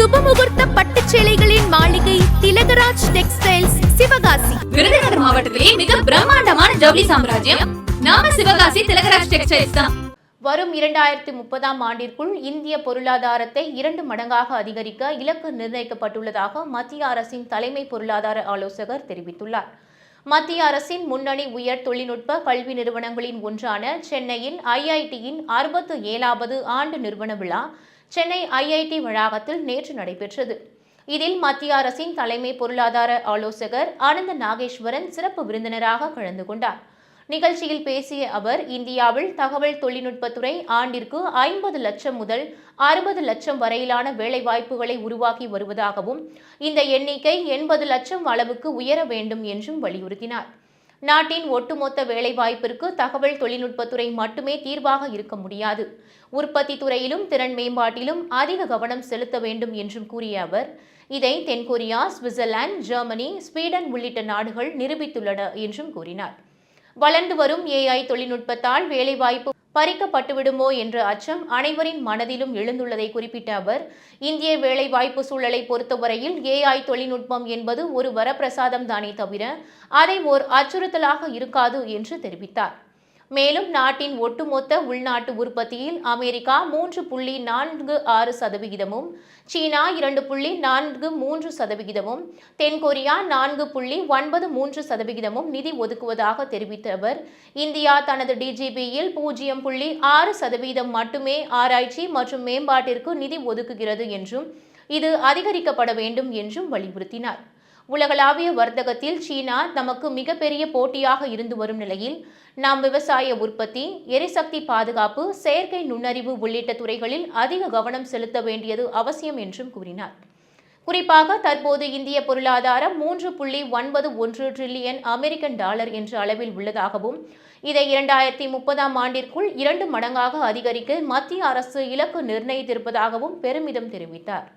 சுபமுகூர்த்த பட்டுச்சேலைகளின் மாளிகை திலகராஜ் டெக்ஸ்டைல்ஸ் சிவகாசி. விருதுநகர் மாவட்டத்திலே மிக பிரம்மாண்டமான ஜவுளி சாம்ராஜ்யம் நாம சிவகாசி திலகராஜ் டெக்ஸ்டைல்ஸ் தான். வரும் 2030ஆம் ஆண்டிற்குள் இந்திய பொருளாதாரத்தை 2 மடங்காக அதிகரிக்க இலக்கு நிர்ணயிக்கப்பட்டுள்ளதாக மத்திய அரசின் தலைமை பொருளாதார ஆலோசகர் தெரிவித்துள்ளார். மத்திய அரசின் முன்னணி உயர் தொழில்நுட்ப கல்வி நிறுவனங்களின் ஒன்றான சென்னையில் ஐஐடியின் 67வது ஆண்டு நிறுவன விழா சென்னை ஐஐடி வளாகத்தில் நேற்று நடைபெற்றது. இதில் மத்திய அரசின் தலைமை பொருளாதார ஆலோசகர் ஆனந்த நாகேஸ்வரன் சிறப்பு விருந்தினராக கலந்து கொண்டார். நிகழ்ச்சியில் பேசிய அவர், இந்தியாவில் தகவல் தொழில்நுட்பத்துறை ஆண்டிற்கு 50 லட்சம் முதல் 60 லட்சம் வரையிலான வேலைவாய்ப்புகளை உருவாக்கி வருவதாகவும் இந்த எண்ணிக்கை 80 லட்சம் அளவுக்கு உயர வேண்டும் என்றும் வலியுறுத்தினார். நாட்டின் ஒட்டுமொத்த வேலைவாய்ப்பிற்கு தகவல் தொழில்நுட்பத்துறை மட்டுமே தீர்வாக இருக்க முடியாது. உற்பத்தி துறையிலும் திறன் மேம்பாட்டிலும் அதிக கவனம் செலுத்த வேண்டும் என்றும் கூறிய அவர், இதை தென்கொரியா, சுவிட்சர்லாந்து, ஜெர்மனி, ஸ்வீடன் உள்ளிட்ட நாடுகள் நிரூபித்துள்ளன என்றும் கூறினார். வளர்ந்து வரும் ஏஐ தொழில்நுட்பத்தால் வேலைவாய்ப்பு பறிக்கப்பட்டுவிடுமோ என்ற அச்சம் அனைவரின் மனதிலும் எழுந்துள்ளதை குறிப்பிட்ட அவர், இந்திய வேலைவாய்ப்பு சூழலை பொறுத்தவரையில் ஏஐ தொழில்நுட்பம் என்பது ஒரு வரப்பிரசாதம் தானே தவிர அதை ஓர் அச்சுறுத்தலாக இருக்காது என்று தெரிவித்தார். மேலும் நாட்டின் ஒட்டுமொத்த உள்நாட்டு உற்பத்தியில் அமெரிக்கா 3.46%, சீனா 2.43%, தென்கொரியா 4.93% நிதி ஒதுக்குவதாக தெரிவித்த அவர், இந்தியா தனது டிஜிபியில் 0.6% மட்டுமே ஆராய்ச்சி மற்றும் மேம்பாட்டிற்கு நிதி ஒதுக்குகிறது என்றும் இது அதிகரிக்கப்பட வேண்டும் என்றும் வலியுறுத்தினார். உலகளாவிய வர்த்தகத்தில் சீனா நமக்கு மிகப்பெரிய போட்டியாக இருந்து வரும் நிலையில் நாம் விவசாய உற்பத்தி, எரிசக்தி பாதுகாப்பு, செயற்கை நுண்ணறிவு உள்ளிட்ட துறைகளில் அதிக கவனம் செலுத்த வேண்டியது அவசியம் என்றும் கூறினார். குறிப்பாக தற்போது இந்திய பொருளாதாரம் 3.91 டிரில்லியன் அமெரிக்கன் டாலர் என்ற அளவில் உள்ளதாகவும் இதை 2030ஆம் ஆண்டிற்குள் 2 மடங்காக அதிகரிக்க மத்திய அரசு இலக்கு நிர்ணயித்திருப்பதாகவும் பெருமிதம் தெரிவித்தார்.